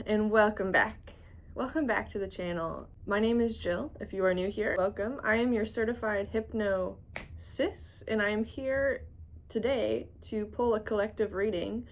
and welcome back. Welcome back to the channel. My name is Jill. If you are new here, welcome. I am your certified hypno sis, and I am here today to pull a collective reading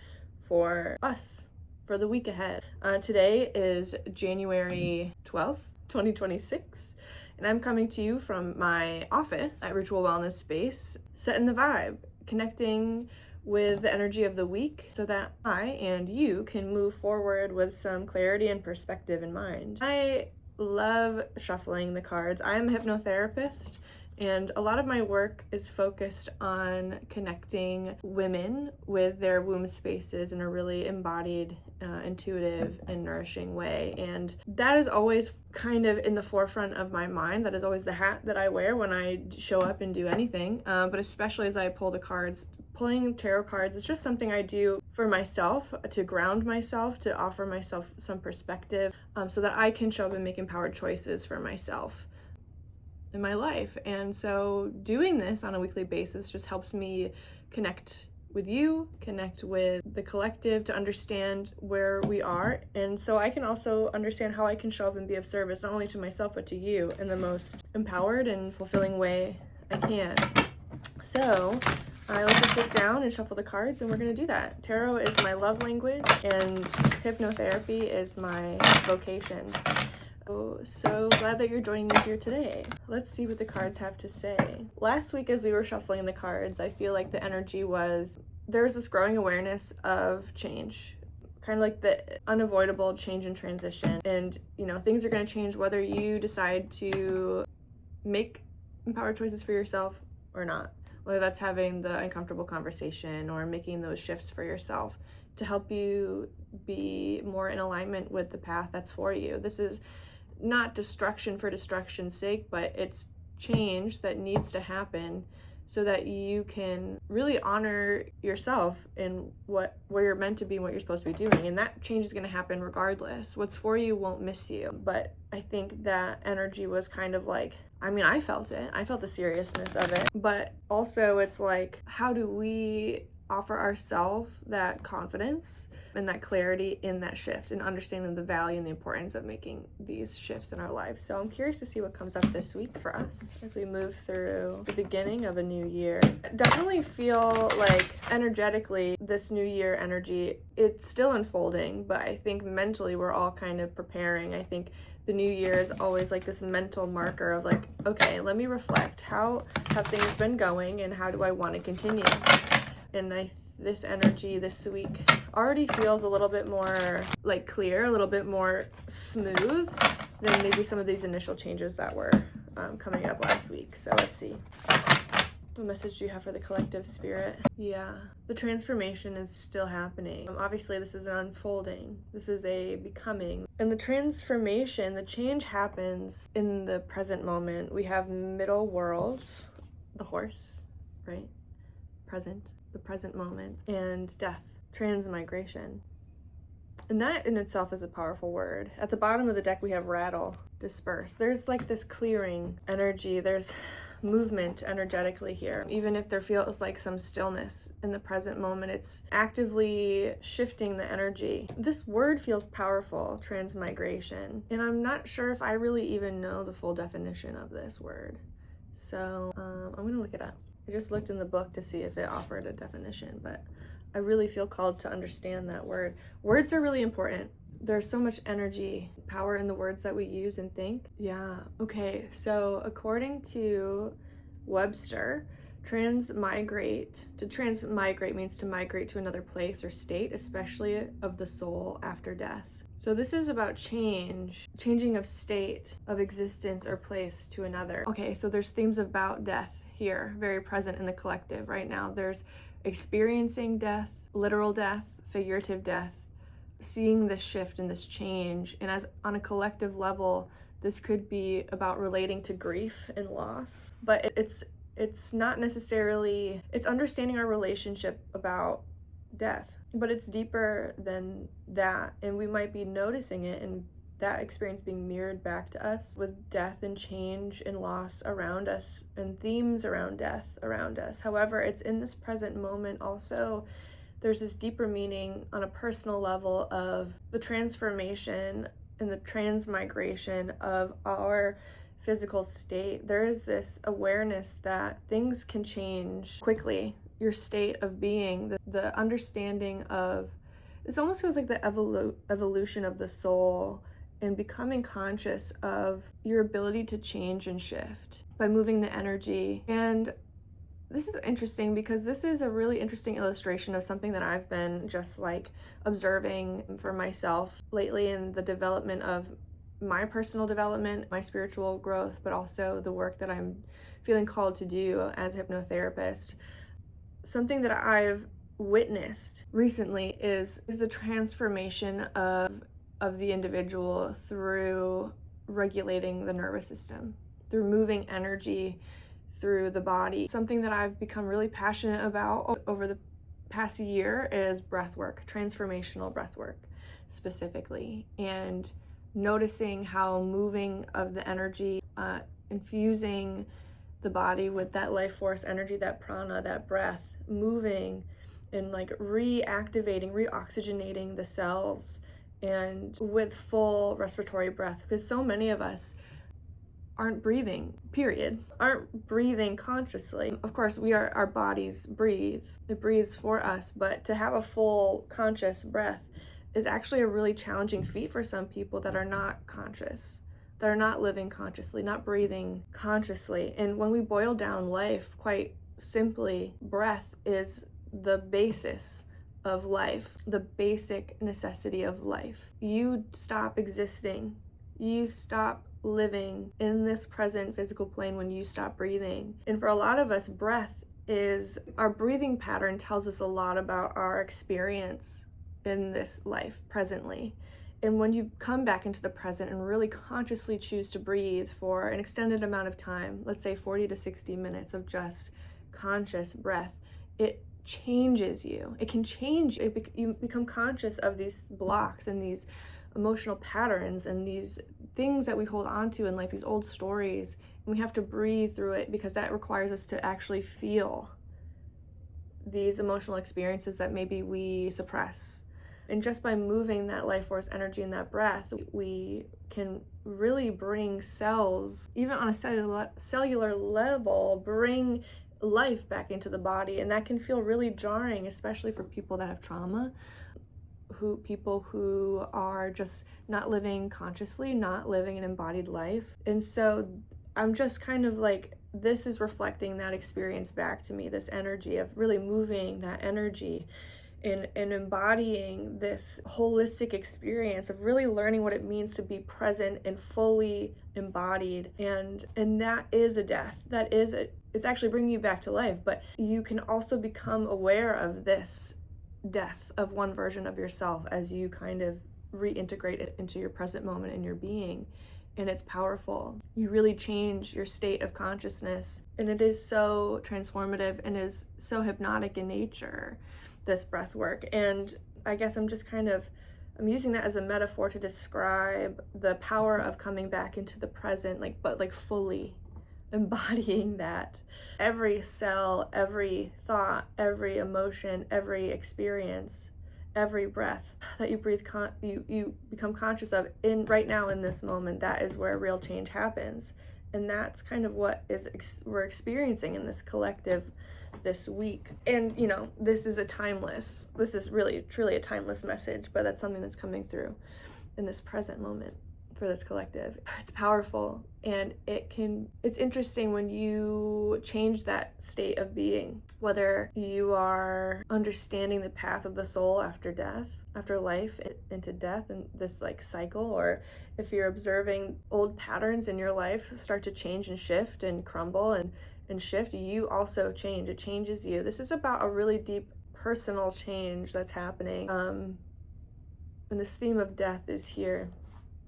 for us for the week ahead. Today is January 12th, 2026, and I'm coming to you from my office at Ritual Wellness Space, setting the vibe, connecting with the energy of the week so that I and you can move forward with some clarity and perspective in mind. I love shuffling the cards. I am a hypnotherapist, and a lot of my work is focused on connecting women with their womb spaces in a really embodied, intuitive, and nourishing way. And that is always kind of in the forefront of my mind. That is always the hat that I wear when I show up and do anything, but especially as I pull the cards. Pulling tarot cards is just something I do for myself, to ground myself, to offer myself some perspective, so that I can show up and make empowered choices for myself in my life. And so doing this on a weekly basis just helps me connect with you, connect with the collective, to understand where we are. And so I can also understand how I can show up and be of service, not only to myself, but to you in the most empowered and fulfilling way I can. So I like to sit down and shuffle the cards, and we're going to do that. Tarot is my love language, and hypnotherapy is my vocation. So glad that you're joining me here today. Let's see what the cards have to say. Last week, as we were shuffling the cards, I feel like the energy was, there's this growing awareness of change, kind of like the unavoidable change and transition. And, things are going to change whether you decide to make empowered choices for yourself or not. Whether that's having the uncomfortable conversation or making those shifts for yourself to help you be more in alignment with the path that's for you. This is not destruction for destruction's sake, but it's change that needs to happen so that you can really honor yourself in where you're meant to be and what you're supposed to be doing. And that change is going to happen regardless. What's for you won't miss you. But I think that energy was kind of like, I felt it. I felt the seriousness of it. But also it's like, how do we offer ourselves that confidence and that clarity in that shift, and understanding the value and the importance of making these shifts in our lives. So I'm curious to see what comes up this week for us as we move through the beginning of a new year. Definitely feel like energetically this new year energy, it's still unfolding, but I think mentally we're all kind of preparing. I think the new year is always like this mental marker of like, okay, let me reflect. How have things been going, and how do I want to continue? And this energy this week already feels a little bit more like clear, a little bit more smooth than maybe some of these initial changes that were coming up last week. So let's see. What message do you have for the collective spirit? Yeah, the transformation is still happening. Obviously, this is an unfolding. This is a becoming. And the transformation, the change happens in the present moment. We have middle worlds, the horse, right? Present. The present moment, and death, transmigration. And that in itself is a powerful word. At the bottom of the deck we have rattle, disperse. There's like this clearing energy, there's movement energetically here. Even if there feels like some stillness in the present moment, it's actively shifting the energy. This word feels powerful, transmigration, and I'm not sure if I really even know the full definition of this word. So I'm gonna look it up. I just looked in the book to see if it offered a definition, but I really feel called to understand that word. Words are really important. There's so much energy, power in the words that we use and think. Yeah, okay, so according to Webster, transmigrate means to migrate to another place or state, especially of the soul after death. So this is about changing of state, of existence or place to another. Okay, so there's themes about death here, very present in the collective right now. There's experiencing death, literal death, figurative death, seeing this shift and this change. And as on a collective level, this could be about relating to grief and loss. But it's not necessarily, it's understanding our relationship about death. But it's deeper than that, and we might be noticing it and that experience being mirrored back to us with death and change and loss around us and themes around death around us. However, it's in this present moment also there's this deeper meaning on a personal level of the transformation and the transmigration of our physical state. There is this awareness that things can change quickly. Your state of being, the understanding of, this almost feels like the evolution of the soul, and becoming conscious of your ability to change and shift by moving the energy. And this is interesting because this is a really interesting illustration of something that I've been just like observing for myself lately in the development of my personal development, my spiritual growth, but also the work that I'm feeling called to do as a hypnotherapist. Something that I've witnessed recently is the transformation of the individual through regulating the nervous system, through moving energy through the body. Something that I've become really passionate about over the past year is breathwork, transformational breathwork specifically, and noticing how moving of the energy, infusing the body with that life force energy, that prana, that breath, moving and like reactivating, reoxygenating the cells, and with full respiratory breath, because so many of us aren't breathing, period, aren't breathing consciously. Of course, our bodies breathe, it breathes for us, but to have a full conscious breath is actually a really challenging feat for some people that are not conscious, that are not living consciously, not breathing consciously. And when we boil down life, quite simply, breath is the basis of life, the basic necessity of life. You stop existing, you stop living in this present physical plane when you stop breathing. And for a lot of us, breath is, our breathing pattern tells us a lot about our experience in this life presently. And when you come back into the present and really consciously choose to breathe for an extended amount of time, let's say 40 to 60 minutes of just conscious breath, it changes you. It can change. You become conscious of these blocks and these emotional patterns and these things that we hold on to in life, these old stories, and we have to breathe through it because that requires us to actually feel these emotional experiences that maybe we suppress. And just by moving that life force energy and that breath, we can really bring cells, even on a cellular level, bring life back into the body. And that can feel really jarring, especially for people that have trauma, people who are just not living consciously, not living an embodied life. And so I'm just kind of like, this is reflecting that experience back to me, this energy of really moving that energy and embodying this holistic experience of really learning what it means to be present and fully embodied. And that is a death. It's actually bringing you back to life, but you can also become aware of this death of one version of yourself as you kind of reintegrate it into your present moment in your being. And it's powerful. You really change your state of consciousness, and it is so transformative and is so hypnotic in nature, this breath work. And I guess I'm using that as a metaphor to describe the power of coming back into the present, but fully embodying that. Every cell, every thought, every emotion, every experience, every breath that you breathe, you become conscious of right now in this moment. That is where real change happens. And that's kind of what we're experiencing in this collective this week. And this is really truly a timeless message, but that's something that's coming through in this present moment for this collective. It's powerful, and it's interesting when you change that state of being, whether you are understanding the path of the soul after death, after life into death and this cycle, or if you're observing old patterns in your life start to change and shift and crumble and shift, you also change. It changes you. This is about a really deep personal change that's happening. And this theme of death is here.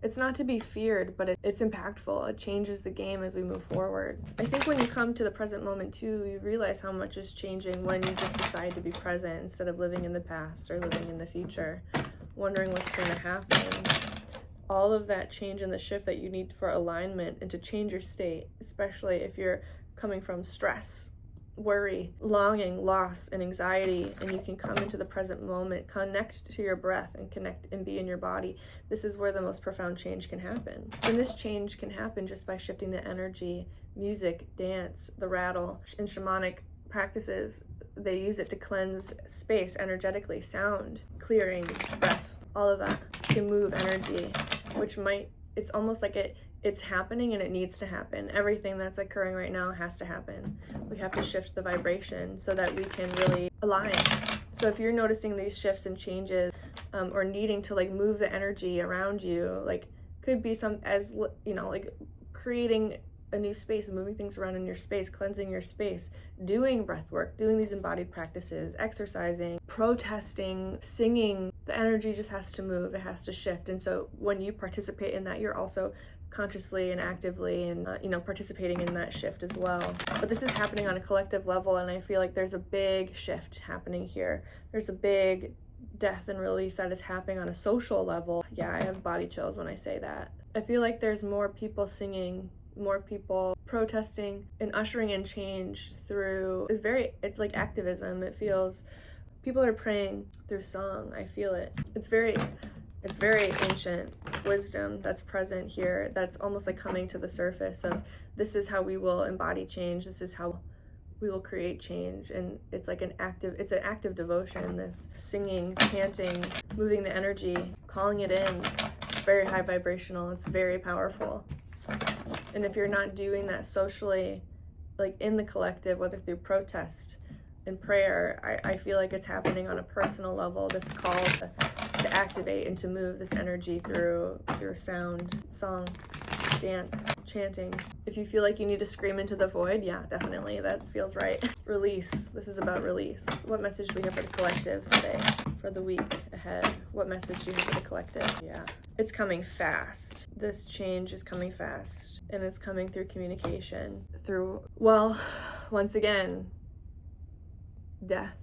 It's not to be feared, but it's impactful. It changes the game as we move forward. I think when you come to the present moment too, you realize how much is changing when you just decide to be present instead of living in the past or living in the future, wondering what's going to happen. All of that change and the shift that you need for alignment and to change your state, especially if you're coming from stress, worry, longing, loss, and anxiety, and you can come into the present moment, connect to your breath, and connect and be in your body. This is where the most profound change can happen. And this change can happen just by shifting the energy. Music, dance, the rattle, in shamanic practices, they use it to cleanse space energetically. Sound, clearing, breath, all of that can move energy, which it's almost like it's happening and it needs to happen. Everything that's occurring right now has to happen. We have to shift the vibration so that we can really align. So if you're noticing these shifts and changes, or needing to like move the energy around you, like could be like creating a new space, moving things around in your space, cleansing your space, doing breath work, doing these embodied practices, exercising, protesting, singing. The energy just has to move, it has to shift. And so when you participate in that, you're also consciously and actively and participating in that shift as well. But this is happening on a collective level, and I feel like there's a big shift happening here. There's a big death and release that is happening on a social level. Yeah, I have body chills when I say that. I feel like there's more people singing, more people protesting and ushering in change through, it's like activism. It feels, people are praying through song. I feel it. It's very ancient wisdom that's present here, that's almost like coming to the surface of, this is how we will embody change, this is how we will create change. And it's like an active devotion, this singing, chanting, moving the energy, calling it in. It's very high vibrational, it's very powerful. And if you're not doing that socially, like in the collective, whether through protest and prayer, I feel like it's happening on a personal level, this call to activate and to move this energy through sound, song, dance, chanting. If you feel like you need to scream into the void, yeah, definitely, that feels right. Release. This is about release. What message do we have for the collective today, for the week ahead? What message do you have for the collective? Yeah, it's coming fast. This change is coming fast, and it's coming through communication, through, well, once again, death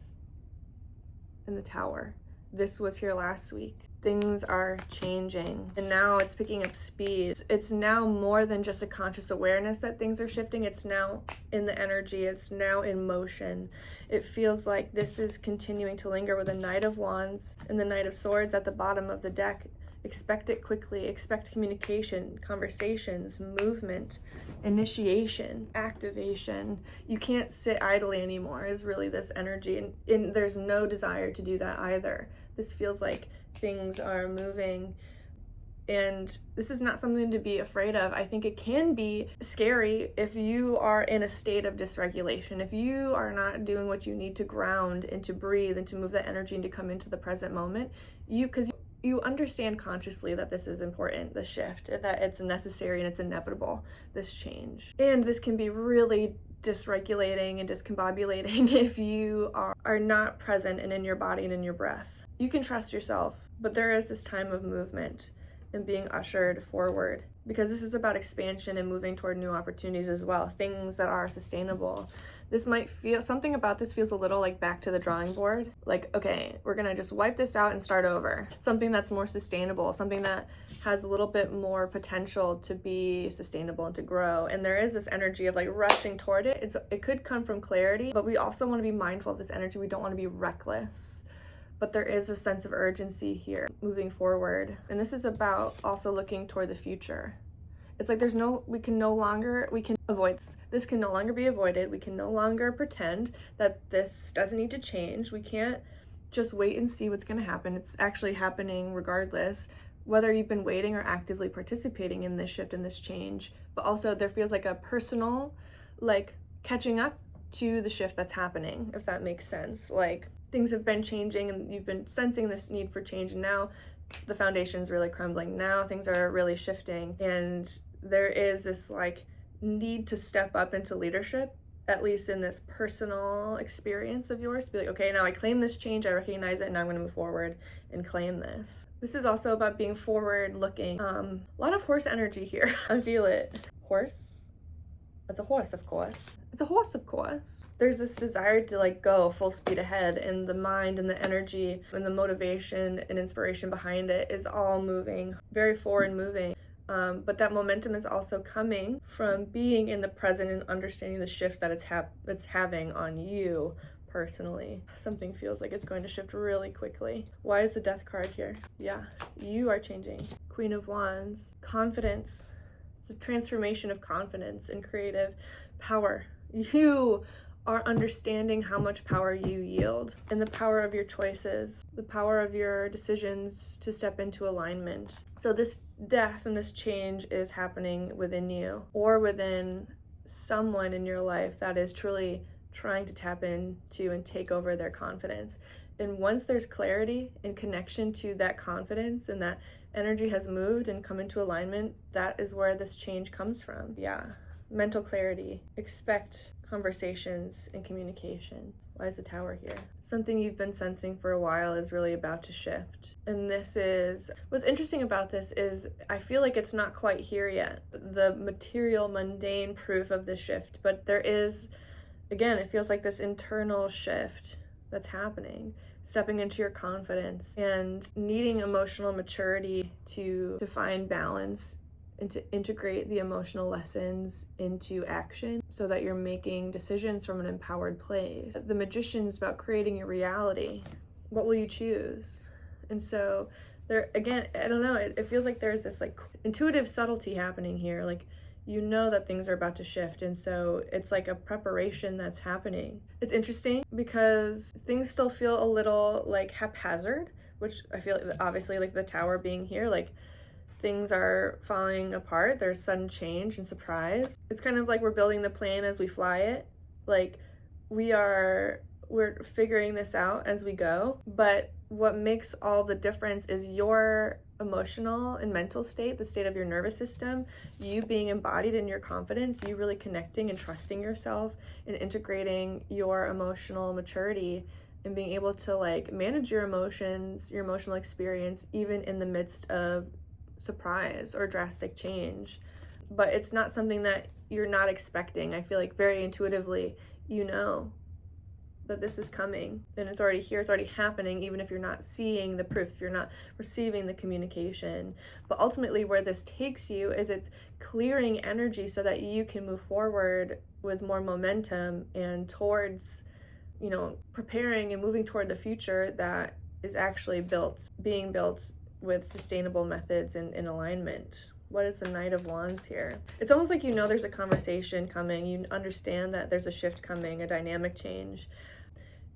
in the tower. This was here last week. Things are changing, and now it's picking up speed. It's now more than just a conscious awareness that things are shifting. It's now in the energy. It's now in motion. It feels like this is continuing to linger with the Knight of Wands and the Knight of Swords at the bottom of the deck. Expect it quickly. Expect communication, conversations, movement, initiation, activation. You can't sit idly anymore, is really this energy. And there's no desire to do that either. This feels like things are moving, and this is not something to be afraid of. I think it can be scary if you are in a state of dysregulation, if you are not doing what you need to ground and to breathe and to move that energy and to come into the present moment. Because you understand consciously that this is important, this shift, that it's necessary and it's inevitable, this change. And this can be really dysregulating and discombobulating if you are not present and in your body and in your breath. You can trust yourself, but there is this time of movement and being ushered forward, because this is about expansion and moving toward new opportunities as well, things that are sustainable. This might feel, something about this feels a little like back to the drawing board. Like, okay, we're gonna just wipe this out and start over. Something that's more sustainable, something that has a little bit more potential to be sustainable and to grow. And there is this energy of like rushing toward it. It could come from clarity, but we also want to be mindful of this energy. We don't want to be reckless. But there is a sense of urgency here, moving forward. And this is about also looking toward the future. It's like we can avoid, this can no longer be avoided. We can no longer pretend that this doesn't need to change. We can't just wait and see what's gonna happen. It's actually happening regardless, whether you've been waiting or actively participating in this shift and this change. But also there feels like a personal, like catching up to the shift that's happening, if that makes sense. Like, things have been changing and you've been sensing this need for change, and now the foundation's really crumbling. Now things are really shifting, and there is this like need to step up into leadership, at least in this personal experience of yours. Be like, okay, now I claim this change, I recognize it, and now I'm gonna move forward and claim this. This is also about being forward looking. A lot of horse energy here. I feel it. Horse? It's a horse, of course. It's a horse, of course. There's this desire to like go full speed ahead, and the mind and the energy and the motivation and inspiration behind it is all moving, very forward moving. But that momentum is also coming from being in the present and understanding the shift that it's having on you personally. Something feels like it's going to shift really quickly. Why is the Death card here? Yeah, you are changing. Queen of Wands, confidence. It's a transformation of confidence and creative power. You are understanding how much power you yield and the power of your choices, the power of your decisions to step into alignment. So this death and this change is happening within you or within someone in your life that is truly trying to tap into and take over their confidence. And once there's clarity and connection to that confidence and that energy has moved and come into alignment, that is where this change comes from. Yeah. Mental clarity. Expect conversations and communication. Why is the Tower here? Something you've been sensing for a while is really about to shift. And this is, what's interesting about this is I feel like it's not quite here yet, the material, mundane proof of the shift, but there is, again, it feels like this internal shift that's happening, stepping into your confidence and needing emotional maturity to find balance and to integrate the emotional lessons into action so that you're making decisions from an empowered place. The Magician is about creating your reality. What will you choose? And so there, again, I don't know, it feels like there's this like intuitive subtlety happening here. Like, you know that things are about to shift, and so it's like a preparation that's happening. It's interesting because things still feel a little like haphazard, which I feel like, obviously, like the Tower being here, like things are falling apart. There's sudden change and surprise. It's kind of like we're building the plane as we fly it. Like we're figuring this out as we go, but what makes all the difference is your emotional and mental state, the state of your nervous system, you being embodied in your confidence, you really connecting and trusting yourself and integrating your emotional maturity and being able to like manage your emotions, your emotional experience, even in the midst of surprise or drastic change. But it's not something that you're not expecting. I feel like very intuitively, you know that this is coming and it's already here, it's already happening, even if you're not seeing the proof, if you're not receiving the communication. But ultimately where this takes you is it's clearing energy so that you can move forward with more momentum and towards, you know, preparing and moving toward the future that is actually being built with sustainable methods and in alignment. What is the Knight of Wands here? It's almost like, you know, there's a conversation coming. You understand that there's a shift coming, a dynamic change.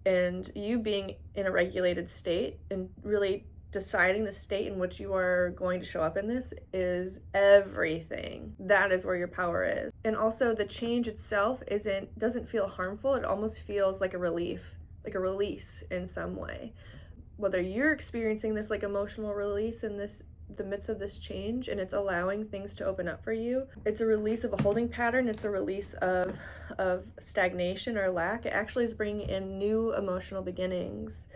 And you being in a regulated state and really deciding the state in which you are going to show up in this is everything. That is where your power is. And also the change itself doesn't feel harmful. It almost feels like a relief, like a release in some way. Whether you're experiencing this like emotional release in the midst of this change and it's allowing things to open up for you, it's a release of a holding pattern, it's a release of stagnation or lack. It actually is bringing in new emotional beginnings.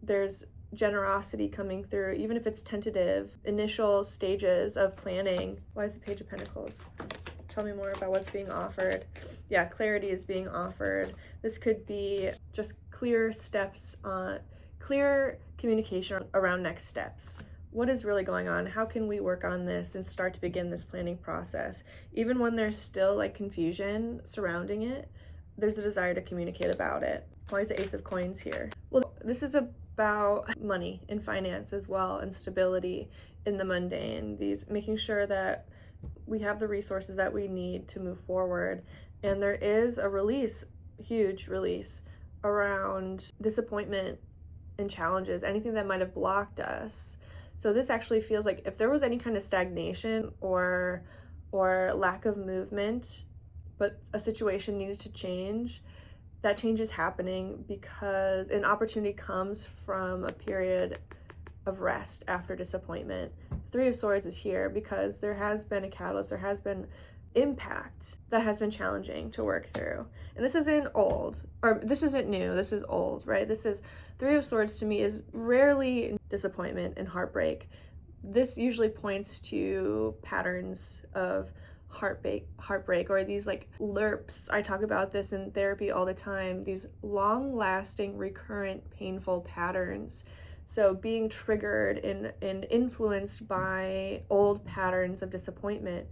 There's generosity coming through, even if it's tentative, initial stages of planning. Why is the Page of Pentacles? Tell me more about what's being offered. Yeah, clarity is being offered. This could be just clear steps on, clear communication around next steps. What is really going on? How can we work on this and start to begin this planning process? Even when there's still like confusion surrounding it, there's a desire to communicate about it. Why is the Ace of Coins here? Well, this is about money and finance as well, and stability in the mundane. These making sure that we have the resources that we need to move forward. And there is a release, huge release around disappointment and challenges, anything that might have blocked us. So this actually feels like if there was any kind of stagnation or lack of movement, but a situation needed to change, that change is happening because an opportunity comes from a period of rest after disappointment. Three of Swords is here because there has been a catalyst, there has been impact that has been challenging to work through. And this isn't old, or this isn't new, this is old, right? This is Three of Swords to me is rarely disappointment and heartbreak. This usually points to patterns of heartbreak, or these like lerps. I talk about this in therapy all the time, these long-lasting, recurrent, painful patterns So being triggered and influenced by old patterns of disappointment.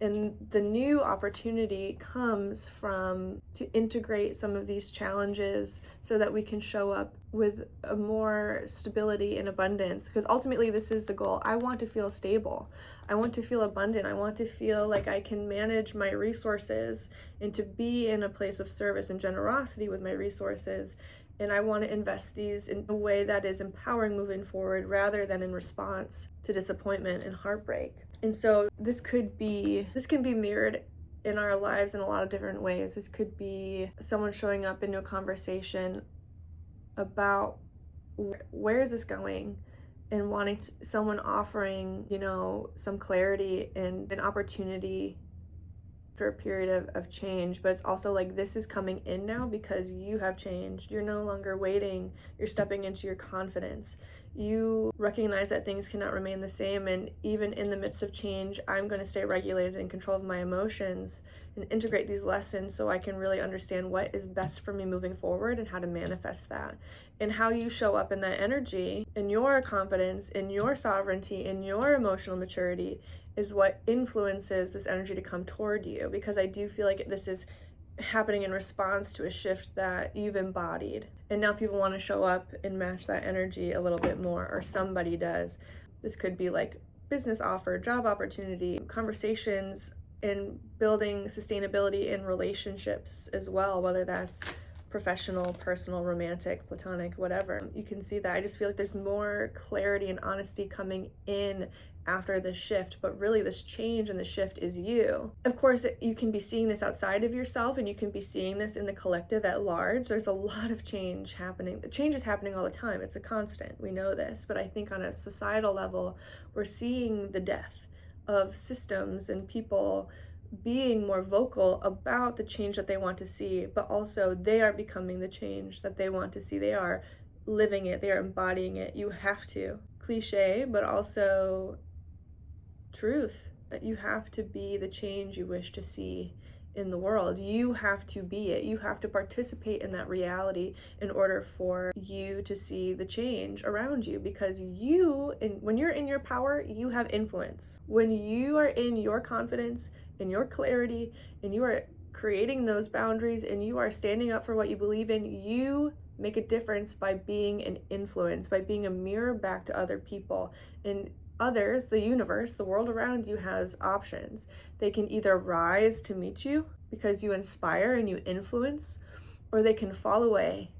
And the new opportunity comes from to integrate some of these challenges so that we can show up with a more stability and abundance. Because ultimately, this is the goal. I want to feel stable. I want to feel abundant. I want to feel like I can manage my resources and to be in a place of service and generosity with my resources. And I want to invest these in a way that is empowering moving forward rather than in response to disappointment and heartbreak. And so this can be mirrored in our lives in a lot of different ways. This could be someone showing up into a conversation about where is this going, and wanting someone offering, some clarity and an opportunity for a period of change. But it's also like, this is coming in now because you have changed. You're no longer waiting. You're stepping into your confidence. You recognize that things cannot remain the same, and even in the midst of change, I'm going to stay regulated and in control of my emotions and integrate these lessons so I can really understand what is best for me moving forward and how to manifest that. And how you show up in that energy, in your confidence, in your sovereignty, in your emotional maturity is what influences this energy to come toward you, because I do feel like this is happening in response to a shift that you've embodied. And now people want to show up and match that energy a little bit more, or somebody does. This could be like business offer, job opportunity, conversations, and building sustainability in relationships as well, whether that's professional, personal, romantic, platonic, whatever. You can see that. I just feel like there's more clarity and honesty coming in after the shift, but really this change and the shift is you. Of course, you can be seeing this outside of yourself, and you can be seeing this in the collective at large. There's a lot of change happening. The change is happening all the time. It's a constant. We know this. But I think on a societal level, we're seeing the death of systems and people being more vocal about the change that they want to see, but also they are becoming the change that they want to see. They are living it. They are embodying it. You have to. Cliche, but also truth, that you have to be the change you wish to see in the world. You have to be it. You have to participate in that reality in order for you to see the change around you, because when you're in your power, you have influence. When you are in your confidence, in your clarity, and you are creating those boundaries and you are standing up for what you believe in, you make a difference by being an influence, by being a mirror back to other people. And others, the universe, the world around you has options. They can either rise to meet you because you inspire and you influence, or they can fall away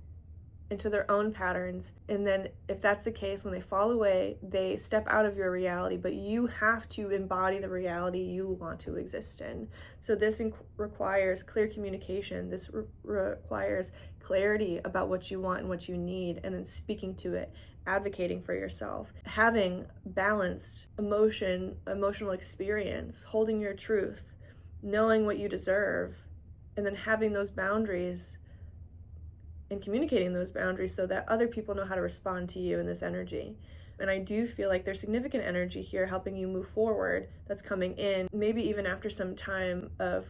into their own patterns. And then if that's the case, when they fall away, they step out of your reality, but you have to embody the reality you want to exist in. So this requires clear communication. This requires clarity about what you want and what you need, and then speaking to it, advocating for yourself, having balanced emotional experience, holding your truth, knowing what you deserve, and then having those boundaries and communicating those boundaries so that other people know how to respond to you in this energy. And I do feel like there's significant energy here helping you move forward that's coming in, maybe even after some time of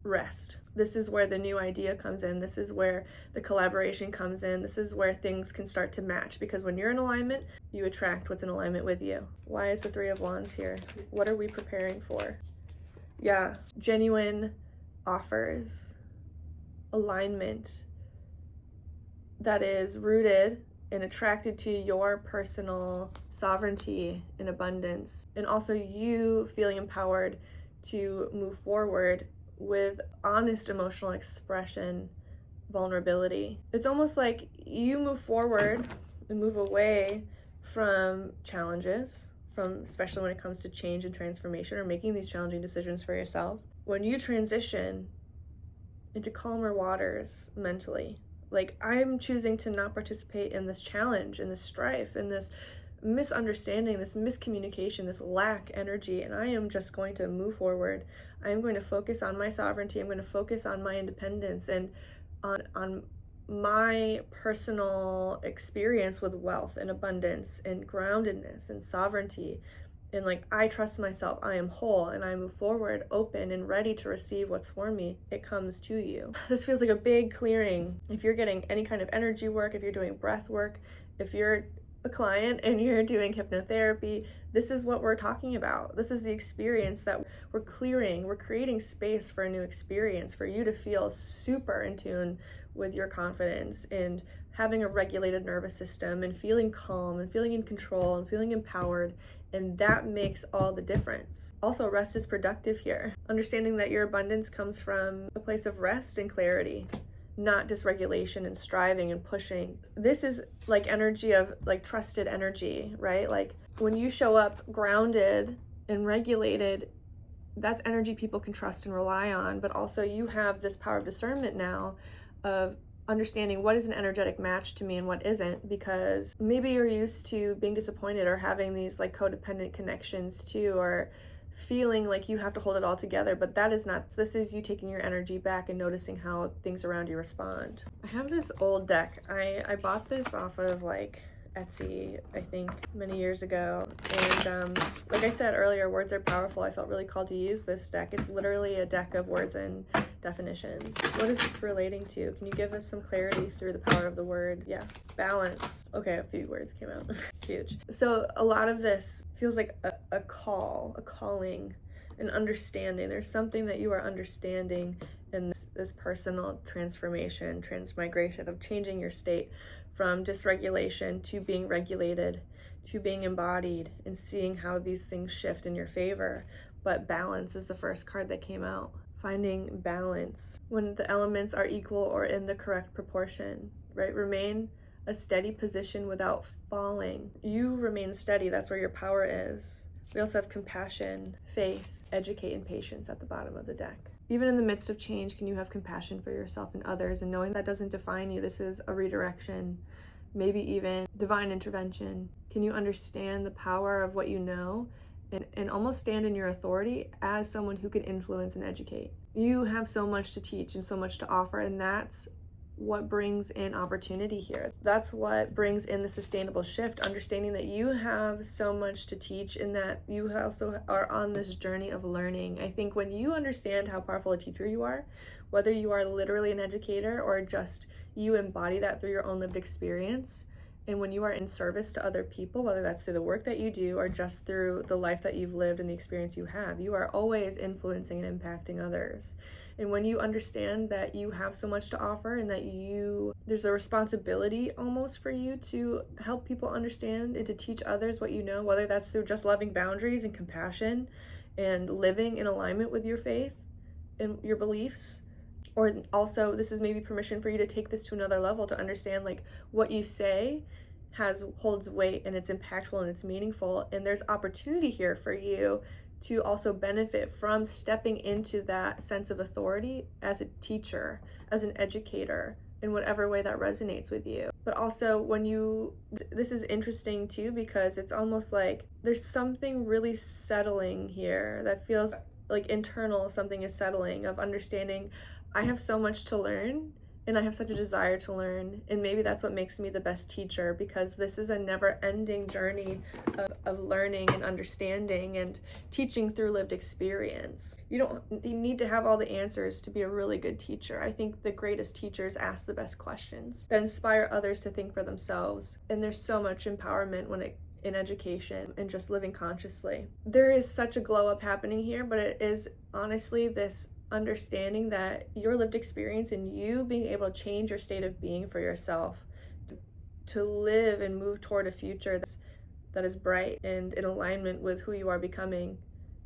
rest. This is where the new idea comes in. This is where the collaboration comes in. This is where things can start to match, because when you're in alignment, you attract what's in alignment with you. Why is the Three of Wands here? What are we preparing for? Yeah, genuine offers, alignment that is rooted and attracted to your personal sovereignty and abundance, and also you feeling empowered to move forward with honest emotional expression, vulnerability. It's almost like you move forward and move away from challenges, especially when it comes to change and transformation or making these challenging decisions for yourself. When you transition into calmer waters mentally, like, I'm choosing to not participate in this challenge, in this strife, in this misunderstanding, this miscommunication, this lack energy, and I am just going to move forward. I am going to focus on my sovereignty. I'm going to focus on my independence and on my personal experience with wealth and abundance and groundedness and sovereignty. And like, I trust myself, I am whole, and I move forward open and ready to receive what's for me. It comes to you. This feels like a big clearing. If you're getting any kind of energy work, if you're doing breath work, if you're a client and you're doing hypnotherapy, this is what we're talking about. This is the experience that we're clearing. We're creating space for a new experience, for you to feel super in tune with your confidence and having a regulated nervous system and feeling calm and feeling in control and feeling empowered. And that makes all the difference. Also, rest is productive here. Understanding that your abundance comes from a place of rest and clarity, not dysregulation and striving and pushing. This is like energy of like trusted energy, right? Like when you show up grounded and regulated, that's energy people can trust and rely on. But also you have this power of discernment now of understanding what is an energetic match to me and what isn't, because maybe you're used to being disappointed or having these like codependent connections too, or feeling like you have to hold it all together, but that is not. This is you taking your energy back and noticing how things around you respond. I have this old deck. I bought this off of like Etsy, I think, many years ago. And like I said earlier, words are powerful. I felt really called to use this deck. It's literally a deck of words and definitions. What is this relating to? Can you give us some clarity through the power of the word? Yeah, balance. Okay, a few words came out. Huge. So a lot of this feels like a call, a calling, an understanding. There's something that you are understanding in this personal transformation, transmigration of changing your state from dysregulation to being regulated, to being embodied, and seeing how these things shift in your favor. But balance is the first card that came out. Finding balance when the elements are equal or in the correct proportion, right? Remain a steady position without falling. You remain steady. That's where your power is. We also have compassion, faith, educate, and patience at the bottom of the deck. Even in the midst of change, can you have compassion for yourself and others, and knowing that doesn't define you? This is a redirection, maybe even divine intervention. Can you understand the power of what you know and almost stand in your authority as someone who can influence and educate? You have so much to teach and so much to offer, and that's what brings in opportunity here. That's what brings in the sustainable shift, understanding that you have so much to teach and that you also are on this journey of learning. I think when you understand how powerful a teacher you are, whether you are literally an educator or just you embody that through your own lived experience, and when you are in service to other people, whether that's through the work that you do or just through the life that you've lived and the experience you have, you are always influencing and impacting others. And when you understand that you have so much to offer and that there's a responsibility almost for you to help people understand and to teach others what you know, whether that's through just loving boundaries and compassion and living in alignment with your faith and your beliefs, or also this is maybe permission for you to take this to another level, to understand like what you say holds weight and it's impactful and it's meaningful, and there's opportunity here for you to also benefit from stepping into that sense of authority as a teacher, as an educator, in whatever way that resonates with you. But also this is interesting too, because it's almost like there's something really settling here that feels like internal. Something is settling, of understanding I have so much to learn and I have such a desire to learn, and maybe that's what makes me the best teacher, because this is a never-ending journey of learning and understanding and teaching through lived experience. You need to have all the answers to be a really good teacher. I think the greatest teachers ask the best questions that inspire others to think for themselves, and there's so much empowerment in education and just living consciously. There is such a glow up happening here, but it is honestly this understanding that your lived experience and you being able to change your state of being for yourself, to live and move toward a future that is bright and in alignment with who you are becoming.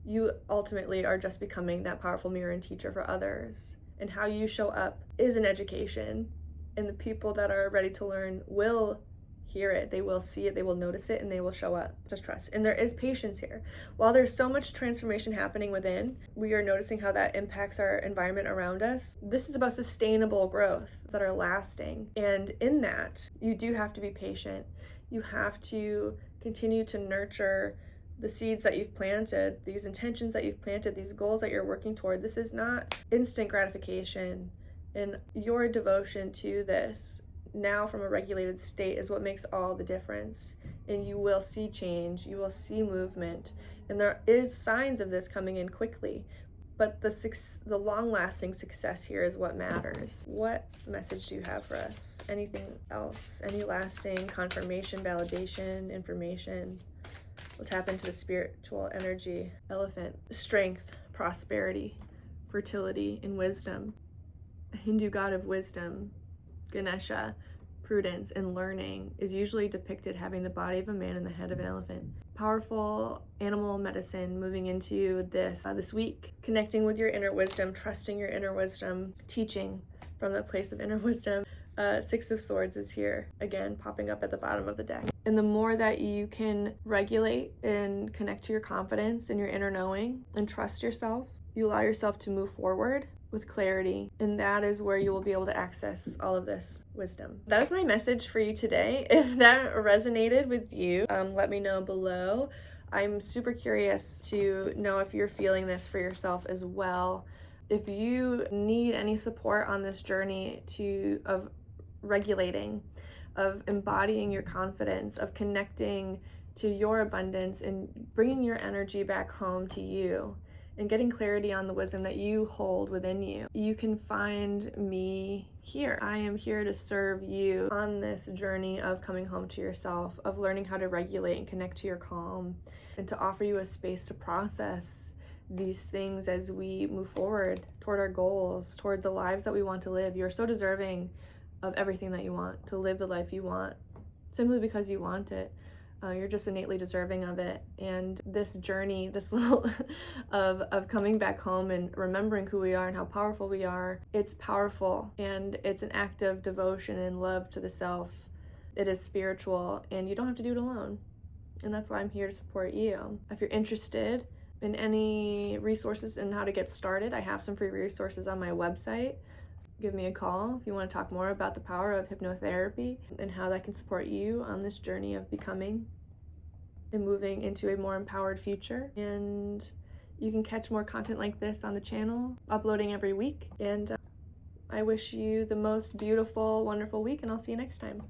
You ultimately are just becoming that powerful mirror and teacher for others, and how you show up is an education, and the people that are ready to learn will hear it, they will see it, they will notice it, and they will show up. Just trust. And there is patience here. While there's so much transformation happening within, we are noticing how that impacts our environment around us. This is about sustainable growth that are lasting. And in that, you do have to be patient. You have to continue to nurture the seeds that you've planted, these intentions that you've planted, these goals that you're working toward. This is not instant gratification. And your devotion to this now from a regulated state is what makes all the difference. And you will see change, you will see movement, and there is signs of this coming in quickly, But the long-lasting success here is what matters. What message do you have for us? Anything else? Any lasting confirmation, validation, information? What's happened to the spiritual energy? Elephant. Strength, prosperity, fertility, and wisdom. A Hindu god of wisdom, Ganesha, prudence, and learning, is usually depicted having the body of a man and the head of an elephant. Powerful animal medicine moving into this week, connecting with your inner wisdom, trusting your inner wisdom, teaching from the place of inner wisdom. Six of Swords is here, again, popping up at the bottom of the deck. And the more that you can regulate and connect to your confidence and your inner knowing and trust yourself, you allow yourself to move forward with clarity, and that is where you will be able to access all of this wisdom. That is my message for you today. If that resonated with you, let me know below. I'm super curious to know if you're feeling this for yourself as well. If you need any support on this journey of regulating, of embodying your confidence, of connecting to your abundance and bringing your energy back home to you, and getting clarity on the wisdom that you hold within you, you can find me here. I am here to serve you on this journey of coming home to yourself, of learning how to regulate and connect to your calm, and to offer you a space to process these things as we move forward toward our goals, toward the lives that we want to live. You're so deserving of everything that you want, to live the life you want, simply because you want it. You're just innately deserving of it. And this journey, this little of coming back home and remembering who we are and how powerful we are, it's powerful, and it's an act of devotion and love to the self. It is spiritual, and you don't have to do it alone. And that's why I'm here to support you. If you're interested in any resources and how to get started, I have some free resources on my website. Give me a call if you want to talk more about the power of hypnotherapy and how that can support you on this journey of becoming and moving into a more empowered future. And you can catch more content like this on the channel, uploading every week. And I wish you the most beautiful, wonderful week, and I'll see you next time.